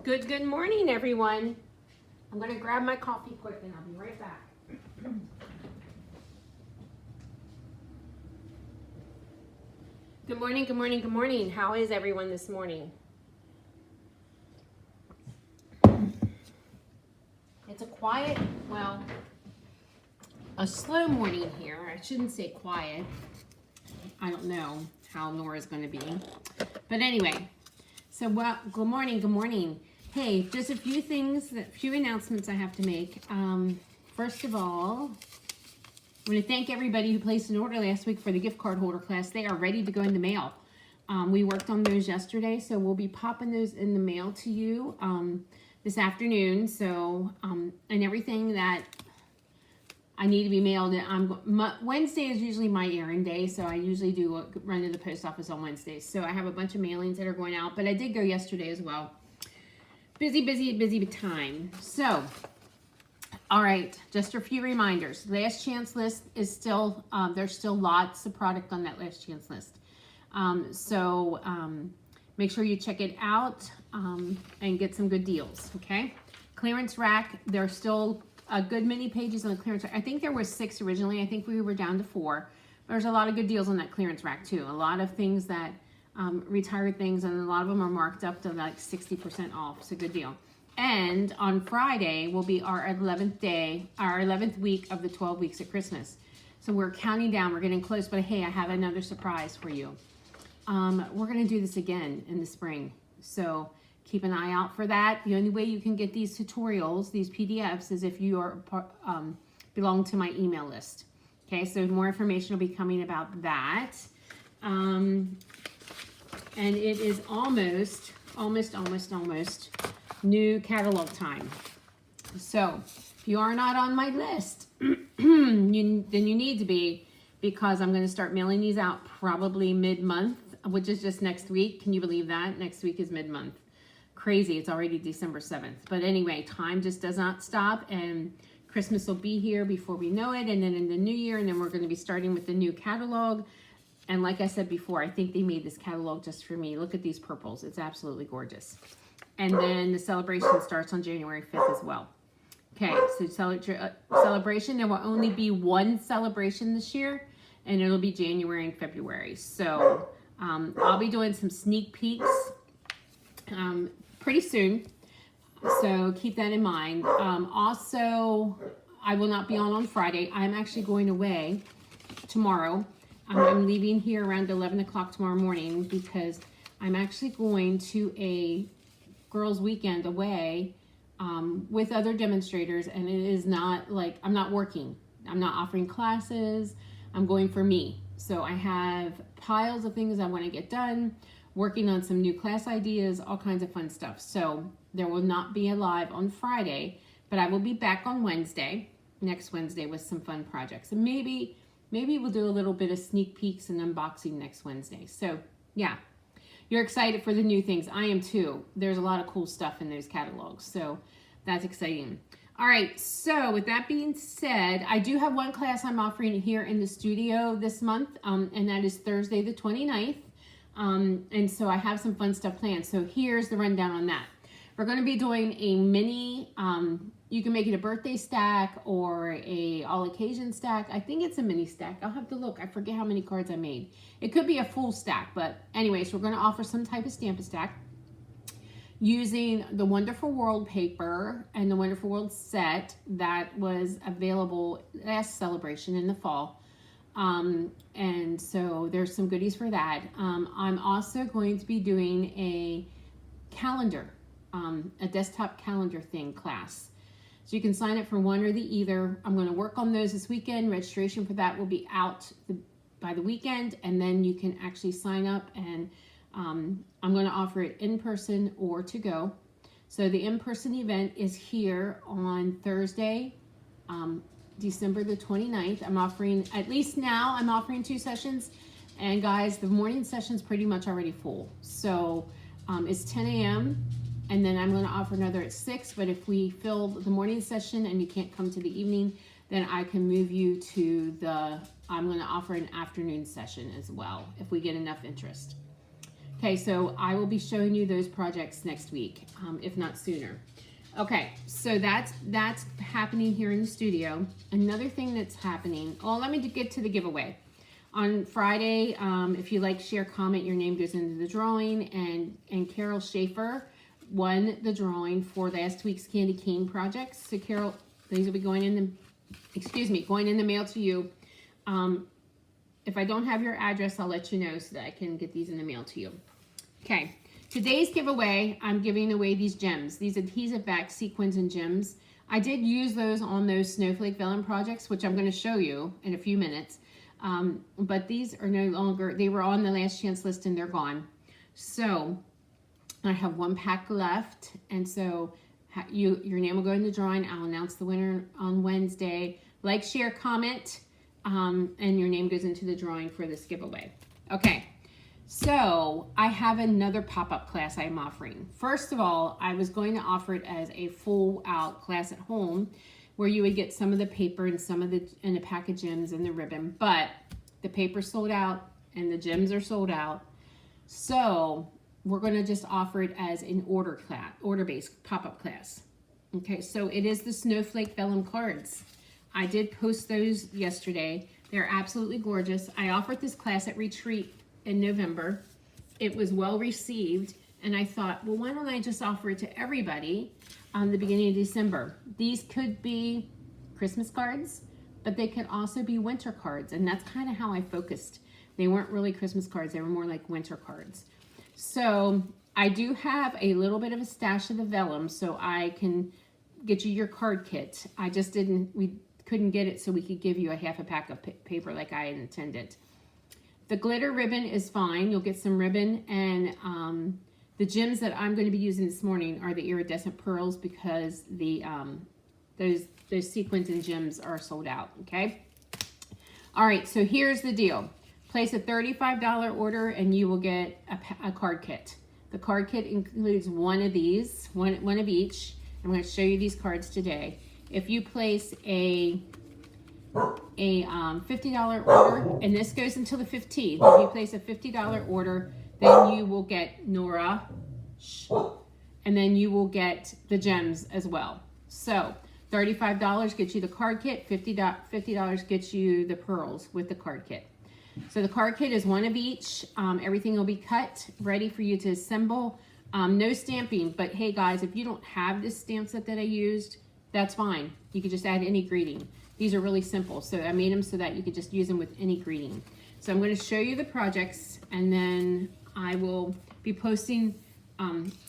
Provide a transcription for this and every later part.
Good morning, everyone. I'm going to grab my coffee quick and I'll be right back. Good morning. How is everyone this morning? It's a quiet, well, a slow morning here. I shouldn't say quiet. I don't know how Nora's going to be. But anyway, so good morning. Hey, just a few things, a few announcements I have to make. First of all, I want to thank everybody who placed an order last week for the gift card holder class. They are ready to go in the mail. We worked on those yesterday, so we'll be popping those in the mail to you this afternoon. So, and everything that I need to be mailed. Wednesday is usually my errand day, so I usually do run to the post office on Wednesdays. So I have a bunch of mailings that are going out, but I did go yesterday as well. Busy time. So, all right, just a few reminders. Last chance list is still, there's still lots of product on that last chance list. Make sure you check it out and get some good deals, okay? Clearance rack, there's still a good many pages on the clearance rack. I think there were 6 originally. I think we were down to 4. There's a lot of good deals on that clearance rack too. A lot of things that retired things, and a lot of them are marked up to like 60% off. It's a good deal. And on Friday will be our 11th day, our 11th week of the 12 weeks at Christmas. So we're counting down. We're getting close, but hey, I have another surprise for you. We're going to do this again in the spring. So keep an eye out for that. The only way you can get these tutorials, these PDFs, is if you are belong to my email list. Okay, so more information will be coming about that. And it is almost new catalog time. So if you are not on my list, then you need to be, because I'm going to start mailing these out probably mid-month, which is just next week. Can you believe that? Next week is mid-month. Crazy. It's already December 7th. But anyway, time just does not stop, and Christmas will be here before we know it, and then in the new year, and then we're going to be starting with the new catalog. And like I said before, I think they made this catalog just for me. Look at these purples. It's absolutely gorgeous. And then the celebration starts on January 5th as well. Okay, so celebration, there will only be one celebration this year, and it'll be January and February. So I'll be doing some sneak peeks pretty soon. So keep that in mind. Also, I will not be on Friday. I'm actually going away tomorrow. I'm leaving here around 11 o'clock tomorrow morning because I'm actually going to a girls' weekend away with other demonstrators, and it is not like, I'm not working. I'm not offering classes. I'm going for me. So I have piles of things I want to get done, working on some new class ideas, all kinds of fun stuff. So there will not be a live on Friday, but I will be back on Wednesday, next Wednesday, with some fun projects. And maybe we'll do a little bit of sneak peeks and unboxing next Wednesday. So yeah, you're excited for the new things. I am too. There's a lot of cool stuff in those catalogs. So that's exciting. All right, so with that being said, I do have one class I'm offering here in the studio this month, and that is Thursday the 29th. And so I have some fun stuff planned. So here's the rundown on that. We're going to be doing a mini, you can make it a birthday stack or a all occasion stack. I think it's a mini stack. I'll have to look. I forget how many cards I made. It could be a full stack, but anyways, we're going to offer some type of stamp stack using the Wonderful World paper and the Wonderful World set that was available last celebration in the fall. And so there's some goodies for that. I'm also going to be doing a calendar, a desktop calendar thing class. So you can sign up for one or the either. I'm going to work on those this weekend. Registration for that will be out by the weekend, and then you can actually sign up, and I'm going to offer it in person or to go. So the in-person event is here on Thursday, December the 29th. I'm offering, at least now, I'm offering 2 sessions. And guys, the morning session's pretty much already full. So it's 10 a.m. and then I'm going to offer another at 6. But if we fill the morning session and you can't come to the evening, then I can move you to I'm going to offer an afternoon session as well if we get enough interest. Okay, so I will be showing you those projects next week, if not sooner. Okay, so that's happening here in the studio. Another thing that's happening, let me get to the giveaway. On Friday, if you like, share, comment, your name goes into the drawing, and Carol Schaefer won the drawing for last week's candy cane projects. So Carol, these will be going in the mail to you. If I don't have your address, I'll let you know so that I can get these in the mail to you. Okay, today's giveaway, I'm giving away these gems, these adhesive back sequins and gems. I did use those on those snowflake vellum projects, which I'm going to show you in a few minutes. But these are no longer, they were on the last chance list and they're gone. So I have one pack left, and so your name will go in the drawing. I'll announce the winner on Wednesday. Like, share, comment, and your name goes into the drawing for this giveaway. Okay, so I have another pop-up class I'm offering. First of all, I was going to offer it as a full-out class at home where you would get some of the paper and and a pack of gems and the ribbon, but the paper sold out and the gems are sold out. So we're going to just offer it as an order-based pop-up class. Okay, so it is the snowflake vellum cards. I did post those yesterday. They're absolutely gorgeous. I offered this class at Retreat in November. It was well received, and I thought, well, why don't I just offer it to everybody on the beginning of December? These could be Christmas cards, but they could also be winter cards, and that's kind of how I focused. They weren't really Christmas cards, they were more like winter cards. So I do have a little bit of a stash of the vellum, so I can get you your card kit. We couldn't get it so we could give you a half a pack of paper like I intended. The glitter ribbon is fine. You'll get some ribbon, and the gems that I'm going to be using this morning are the iridescent pearls because the those sequins and gems are sold out. Okay. All right. So here's the deal. Place a $35 order, and you will get a card kit. The card kit includes one of these, one of each. I'm going to show you these cards today. If you place a $50 order, and this goes until the 15th. If you place a $50 order, then you will get Nora, and then you will get the gems as well. So $35 gets you the card kit, $50 gets you the pearls with the card kit. So the card kit is one of each. Everything will be cut, ready for you to assemble. No stamping, but hey guys, if you don't have this stamp set that I used, that's fine. You could just add any greeting. These are really simple, so I made them so that you could just use them with any greeting. So I'm going to show you the projects, and then I will be posting,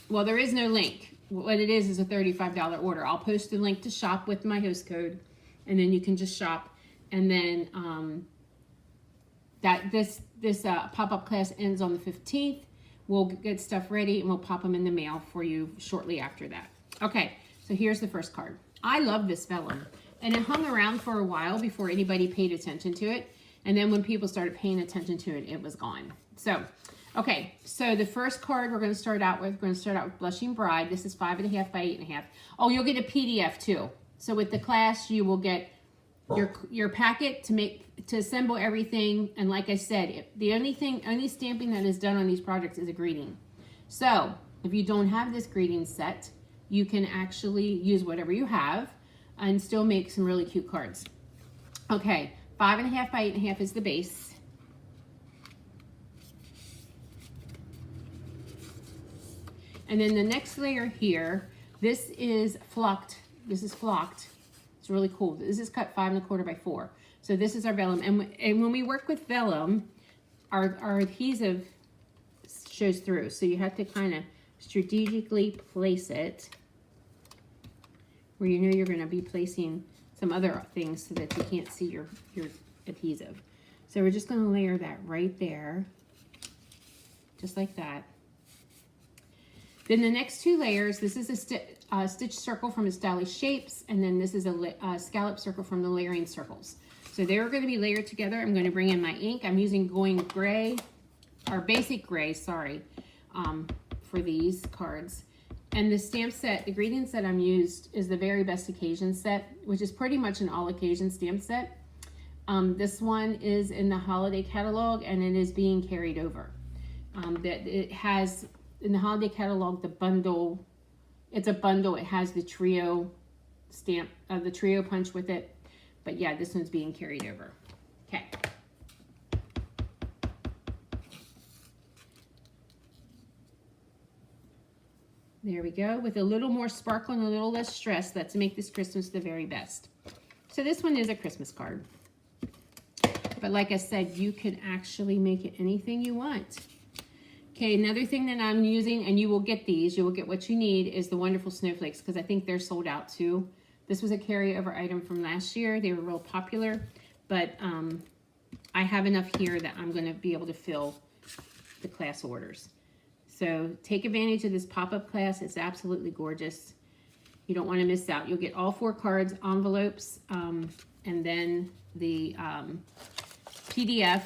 well, there is no link. What it is a $35 order. I'll post the link to shop with my host code, and then you can just shop. And then this pop-up class ends on the 15th. We'll get stuff ready, and we'll pop them in the mail for you shortly after that. Okay, so here's the first card. I love this vellum, and it hung around for a while before anybody paid attention to it. And then when people started paying attention to it, it was gone. So, okay, so the first card we're going to start out with, Blushing Bride. This is 5.5 by 8.5. Oh, you'll get a PDF too. So with the class, you will get your packet to assemble everything. And like I said, the only stamping that is done on these projects is a greeting. So if you don't have this greeting set, you can actually use whatever you have and still make some really cute cards. Okay, 5.5 by 8.5 is the base. And then the next layer here, this is flocked. It's really cool. This is cut 5.25 by 4. So this is our vellum. And when we work with vellum, our adhesive shows through. So you have to kind of strategically place it where you know you're going to be placing some other things so that you can't see your adhesive. So we're just going to layer that right there, just like that. Then the next two layers, this is a stitch circle from Stylish Shapes, and then this is a scallop circle from the Layering Circles. So they're going to be layered together. I'm going to bring in my ink. I'm using Going Gray, or Basic Gray, sorry, for these cards. And the stamp set, the greeting set I'm used is the Very Best Occasion set, which is pretty much an all occasion stamp set. This one is in the holiday catalog, and it is being carried over. that it has in the holiday catalog, the bundle. It's a bundle. It has the trio stamp, the trio punch with it. But yeah, this one's being carried over. Okay. There we go. With a little more sparkle and a little less stress, let's make this Christmas the very best. So this one is a Christmas card. But like I said, you can actually make it anything you want. Okay, another thing that I'm using, and you will get these, you will get what you need, is the wonderful snowflakes, because I think they're sold out too. This was a carryover item from last year. They were real popular, but I have enough here that I'm going to be able to fill the class orders. So take advantage of this pop-up class. It's absolutely gorgeous. You don't want to miss out. You'll get all 4 cards, envelopes, and then the PDF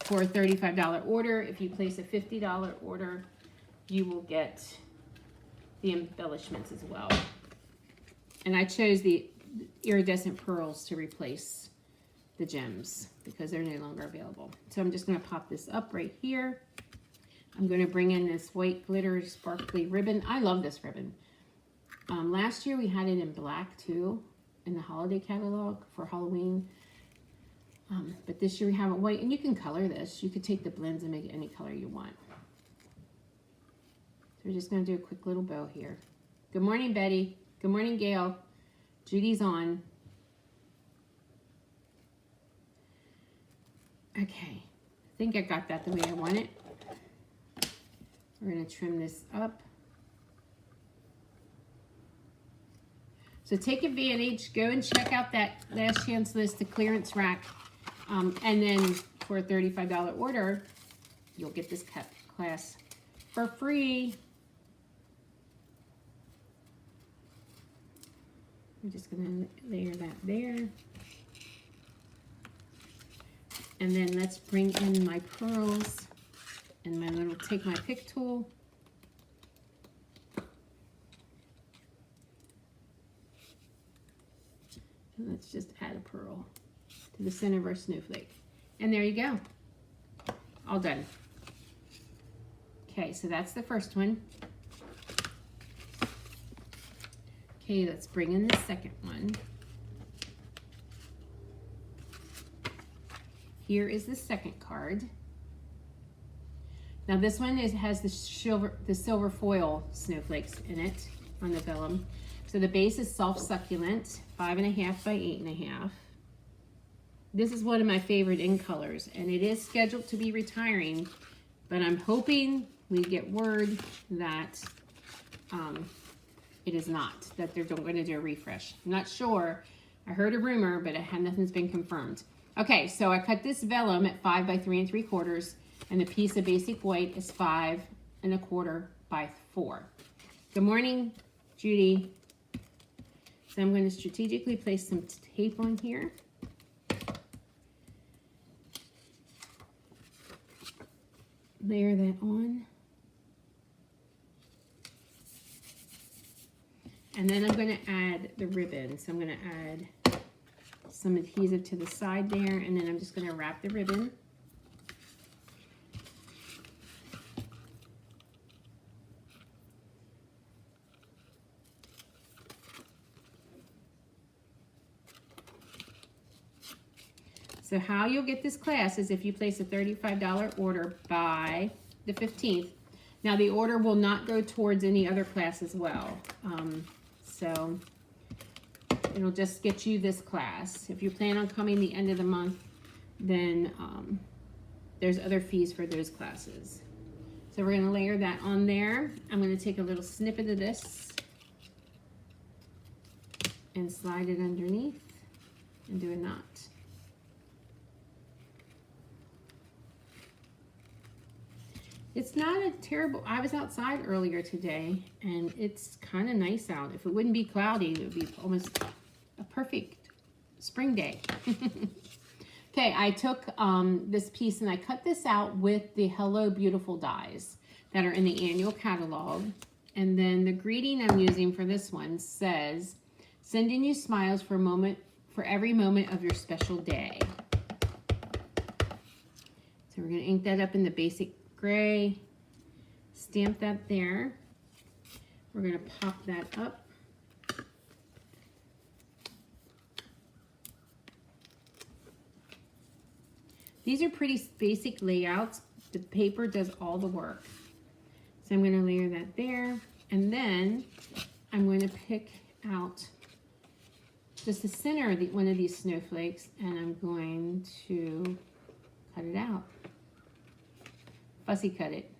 for a $35 order. If you place a $50 order, you will get the embellishments as well. And I chose the iridescent pearls to replace the gems because they're no longer available. So I'm just going to pop this up right here. I'm going to bring in this white glitter sparkly ribbon. I love this ribbon. Last year we had it in black too in the holiday catalog for Halloween. But this year we have it white, and you can color this. You could take the blends and make it any color you want. So we're just going to do a quick little bow here. Good morning, Betty. Good morning, Gail. Judy's on. Okay. I think I got that the way I want it. We're going to trim this up. So take advantage. Go and check out that last chance list, the clearance rack. And then for a $35 order, you'll get this class for free. I'm just going to layer that there. And then let's bring in my pearls and my little take my pick tool. And let's just add a pearl to the center of our snowflake. And there you go. All done. Okay, so that's the first one. Okay, let's bring in the second one. Here is the second card. Now this one has the silver foil snowflakes in it on the vellum. So the base is soft succulent, 5.5 by 8.5. This is one of my favorite in colors, and it is scheduled to be retiring, but I'm hoping we get word that it is not, that they're going to do a refresh. I'm not sure. I heard a rumor, but nothing's been confirmed. Okay, so I cut this vellum at 5 by 3 3/4, and the piece of basic white is 5 1/4 by 4. Good morning, Judy. So I'm going to strategically place some tape on here. Layer that on. And then I'm going to add the ribbon. So I'm going to add some adhesive to the side there, and then I'm just going to wrap the ribbon. So how you'll get this class is if you place a $35 order by the 15th. Now the order will not go towards any other class as well. So it'll just get you this class. If you plan on coming the end of the month, then there's other fees for those classes. So we're gonna layer that on there. I'm gonna take a little snippet of this and slide it underneath and do a knot. It's not a terrible, I was outside earlier today and it's kind of nice out. If it wouldn't be cloudy, it would be almost a perfect spring day. Okay, I took this piece and I cut this out with the Hello Beautiful dies that are in the annual catalog. And then the greeting I'm using for this one says, sending you smiles for every moment of your special day. So we're gonna ink that up in the basic gray. Stamp that there. We're going to pop that up. These are pretty basic layouts. The paper does all the work. So I'm going to layer that there. And then I'm going to pick out just the center of one of these snowflakes, and I'm going to cut it out. Fussy cut it.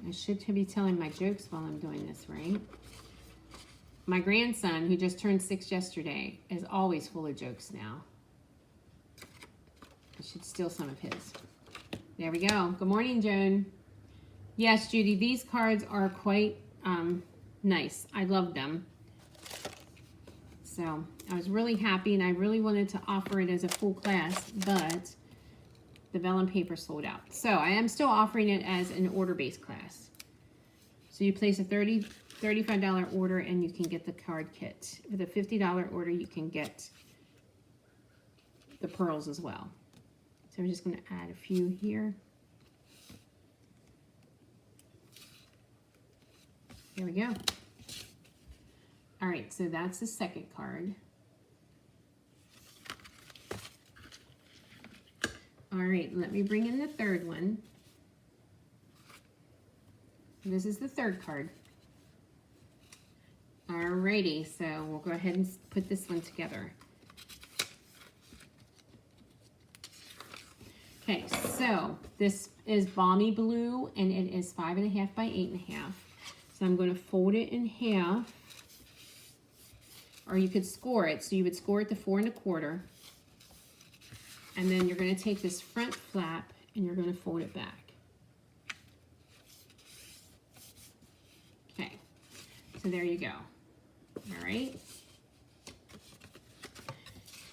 I should be telling my jokes while I'm doing this, right? My grandson, who just turned 6 yesterday, is always full of jokes now. I should steal some of his. There we go. Good morning, Joan. Yes, Judy, these cards are quite nice. I love them. So I was really happy, and I really wanted to offer it as a full class, but the vellum paper sold out. So I am still offering it as an order-based class. So you place a $35 order and you can get the card kit. With a $50 order, you can get the pearls as well. So I'm just going to add a few here. There we go. All right, so that's the second card. All right, let me bring in the third one. This is the third card. Alrighty, so we'll go ahead and put this one together. Okay, so this is Balmy Blue, and it is 5.5 by 8.5. So I'm going to fold it in half, or you could score it. So you would score it to 4 1/4. And then you're going to take this front flap and you're going to fold it back. Okay, so there you go. All right.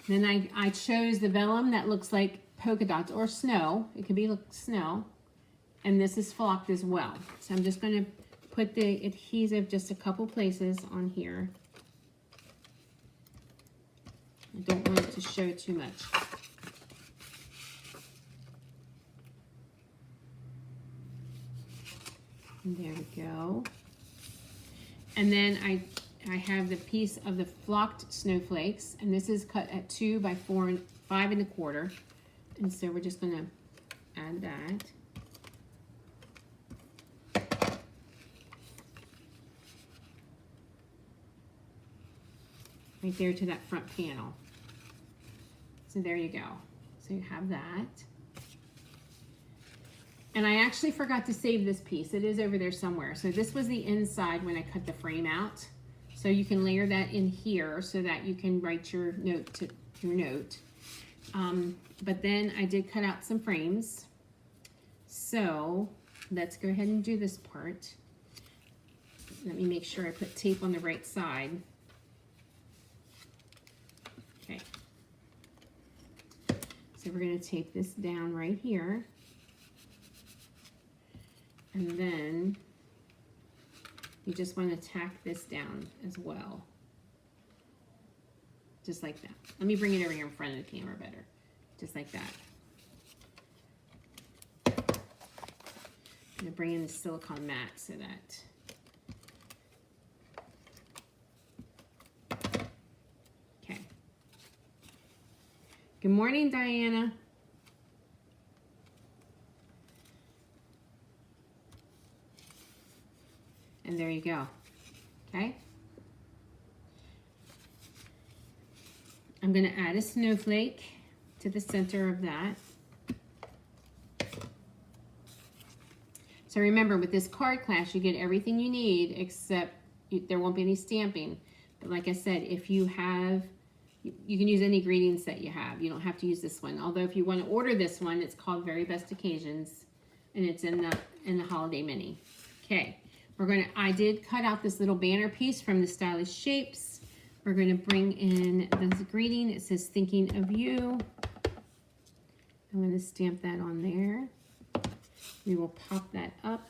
Then I chose the vellum that looks like polka dots or snow. It could be snow. And this is flocked as well. So I'm just going to put the adhesive just a couple places on here. I don't want it to show too much. And there we go. And then I have the piece of the flocked snowflakes, and this is cut at 2 by 4 and 5 1/4. And so we're just going to add that. Right there to that front panel. So there you go. So you have that. And I actually forgot to save this piece. It is over there somewhere. So this was the inside when I cut the frame out. So you can layer that in here so that you can write your note to your note. But then I did cut out some frames. So let's go ahead and do this part. Let me make sure I put tape on the right side. Okay. So we're going to tape this down right here. And then you just want to tack this down as well. Just like that. Let me bring it over here in front of the camera better. Just like that. I'm going to bring in the silicone mat so that. Okay. Good morning, Diana. And there you go. Okay. I'm going to add a snowflake to the center of that. So remember, with this card class, you get everything you need except there won't be any stamping. But like I said, if you have, you can use any greetings that you have. You don't have to use this one. Although if you want to order this one, it's called Very Best Occasions, and it's in the Holiday Mini. Okay. I did cut out this little banner piece from the Stylish Shapes. We're going to bring in this greeting. It says, thinking of you. I'm going to stamp that on there. We will pop that up.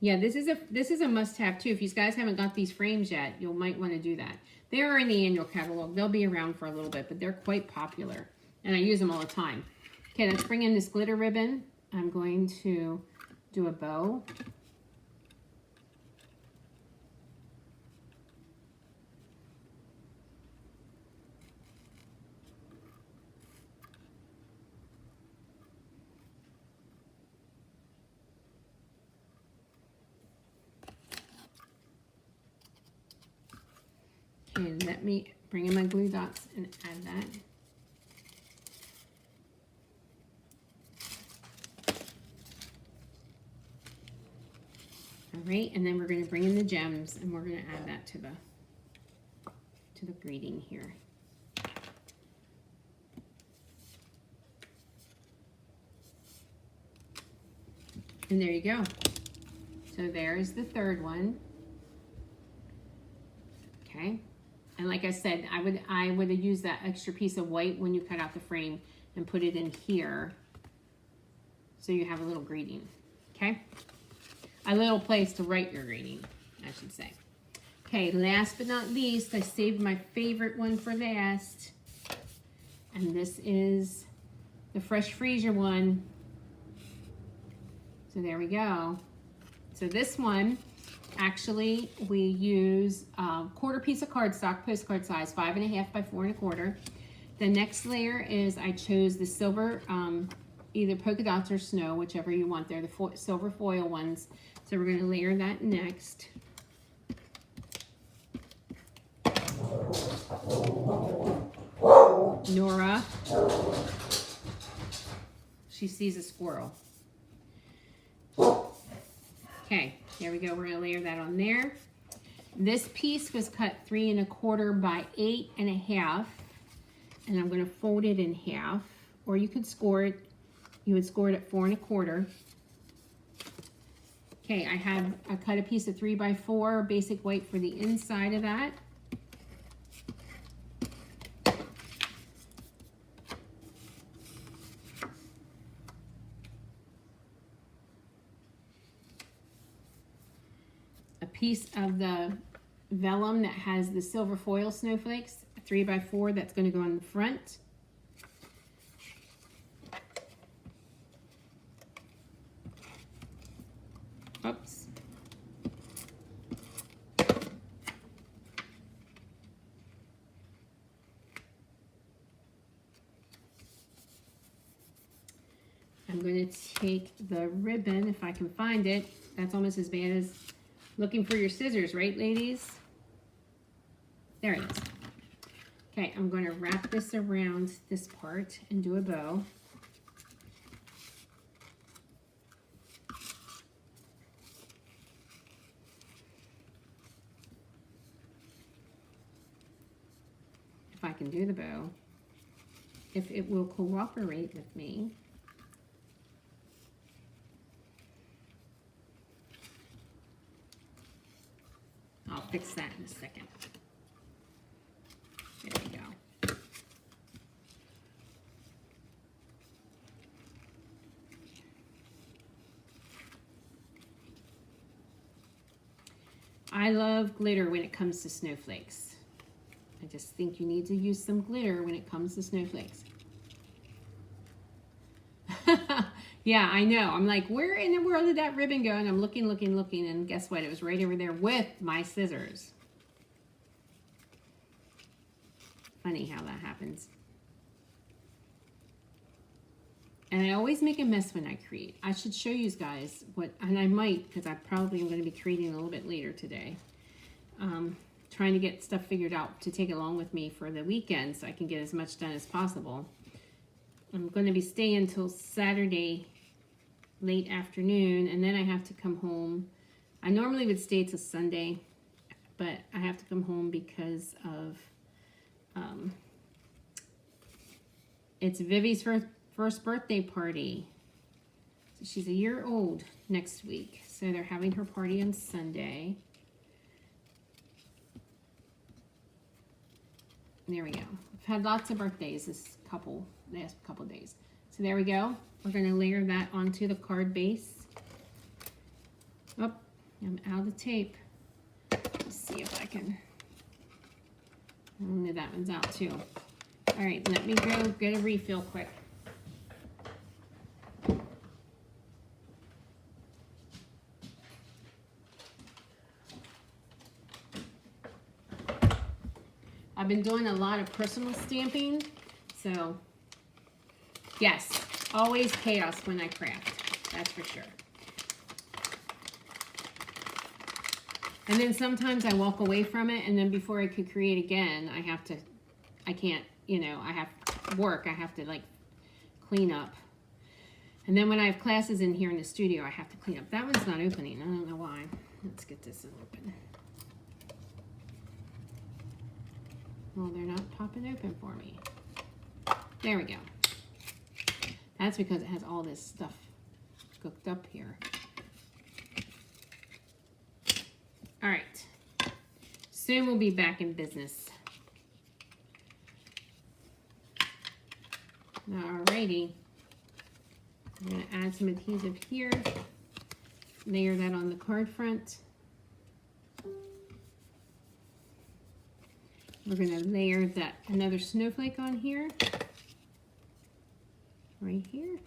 Yeah, this is a must-have too. If you guys haven't got these frames yet, you might want to do that. They are in the annual catalog. They'll be around for a little bit, but they're quite popular, and I use them all the time. Okay, let's bring in this glitter ribbon. I'm going to do a bow. Okay, let me bring in my glue dots and add that. All right, and then we're going to bring in the gems, and we're going to add that to the greeting here. And there you go. So there's the third one. Okay. And like I said, I would have used that extra piece of white when you cut out the frame and put it in here so you have a little greeting. Okay. A little place to write your greeting, I should say. Okay, last but not least, I saved my favorite one for last. And this is the Fresh Freezer one. So there we go. So this one, actually, we use a quarter piece of cardstock, postcard size, 5.5 by 4 1/4. The next layer is I chose the silver, either polka dots or snow, whichever you want. They're the silver foil ones. So we're going to layer that next. Nora, she sees a squirrel. Okay, there we go. We're going to layer that on there. This piece was cut 3 1/4 by 8 1/2, and I'm going to fold it in half, or you could score it. You would score it at 4 1/4. Okay, I cut a piece of 3 by 4 basic white for the inside of that. A piece of the vellum that has the silver foil snowflakes, 3 by 4, that's going to go on the front. Oops. I'm going to take the ribbon, if I can find it. That's almost as bad as looking for your scissors, right, ladies? There it is. Okay, I'm going to wrap this around this part and do a bow. If I can do the bow, if it will cooperate with me. I'll fix that in a second. There we go. I love glitter when it comes to snowflakes. I just think you need to use some glitter when it comes to snowflakes. Yeah, I know. I'm like, where in the world did that ribbon go? And I'm looking, and guess what? It was right over there with my scissors. Funny how that happens. And I always make a mess when I create. I should show you guys what, and I might, because I probably am going to be creating a little bit later today. Trying to get stuff figured out to take along with me for the weekend so I can get as much done as possible. I'm going to be staying until Saturday late afternoon, and then I have to come home. I normally would stay till Sunday, but I have to come home because of it's Vivi's first birthday party. So she's a year old next week. So they're having her party on Sunday. There we go. I've had lots of birthdays last couple days. So there we go. We're going to layer that onto the card base. Oh, I'm out of tape. Let's see if I can. Oh, no, that one's out too. All right, let me go get a refill quick. I've been doing a lot of personal stamping, so yes, always chaos when I craft, that's for sure. And then sometimes I walk away from it, and then before I could create again, I can't, you know, I have work, I have to like clean up. And then when I have classes in here in the studio, I have to clean up. That one's not opening, I don't know why. Let's get this one open. Well, they're not popping open for me. There we go. That's because it has all this stuff cooked up here. All right. Soon we'll be back in business. Alrighty. I'm going to add some adhesive here. Layer that on the card front. We're going to layer another snowflake on here. Right here.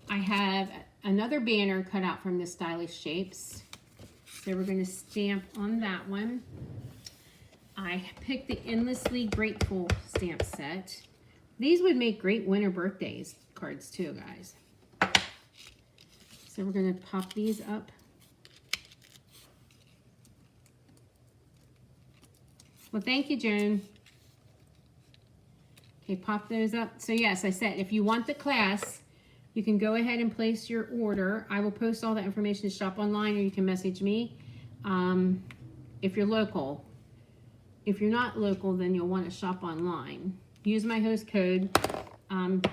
I have another banner cut out from the Stylish Shapes. So we're going to stamp on that one. I picked the Endlessly Grateful stamp set. These would make great winter birthdays cards too, guys. So we're going to pop these up. Well, thank you, Joan. Okay, pop those up. So yes, I said if you want the class, you can go ahead and place your order. I will post all that information to shop online, or you can message me if you're local. If you're not local, then you'll want to shop online. Use my host code.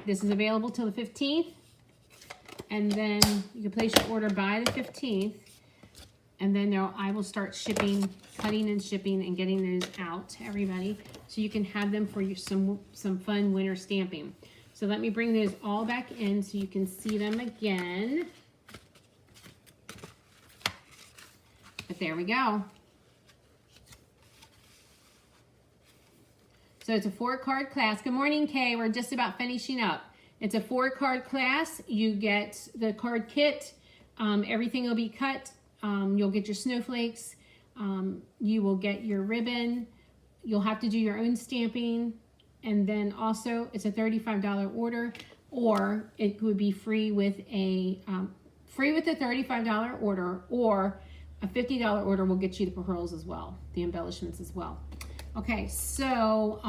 This is available till the 15th. And then you can place your order by the 15th. And then I will start shipping, cutting and shipping and getting those out to everybody so you can have them for some fun winter stamping. So let me bring those all back in so you can see them again. But there we go. So it's a 4-card class. Good morning, Kay. We're just about finishing up. It's a 4-card class. You get the card kit. Everything will be cut. You'll get your snowflakes. You will get your ribbon. You'll have to do your own stamping. And then also it's a $35 order, or it would be free with a $35 order, or a $50 order will get you the pearls as well, the embellishments as well. Okay, so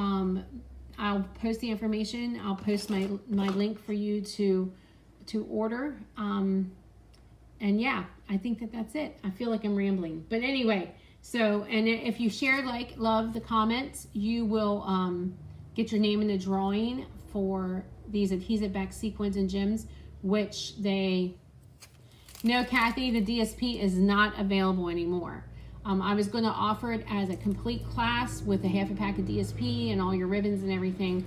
I'll post the information. I'll post my link for you to order. And yeah, I think that's it. I feel like I'm rambling. But anyway, so, and if you share, like, love the comments, you will get your name in the drawing for these adhesive back sequins and gems, which no, Kathy, the DSP is not available anymore. I was going to offer it as a complete class with a half a pack of DSP and all your ribbons and everything,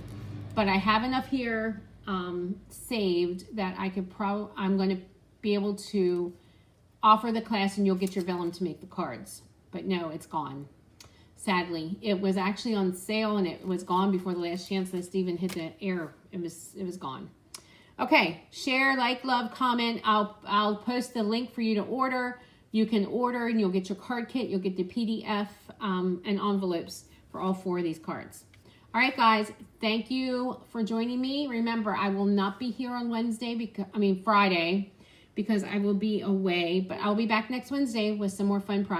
but I have enough here saved that I'm going to be able to offer the class, and you'll get your vellum to make the cards. But no, it's gone. Sadly, it was actually on sale and it was gone before the last chance list even hit the air. It was gone. Okay, share, like, love, comment. I'll post the link for you to order. You can order and you'll get your card kit. You'll get the PDF and envelopes for all 4 of these cards. All right, guys, thank you for joining me. Remember, I will not be here on Friday, because I will be away, but I'll be back next Wednesday with some more fun projects.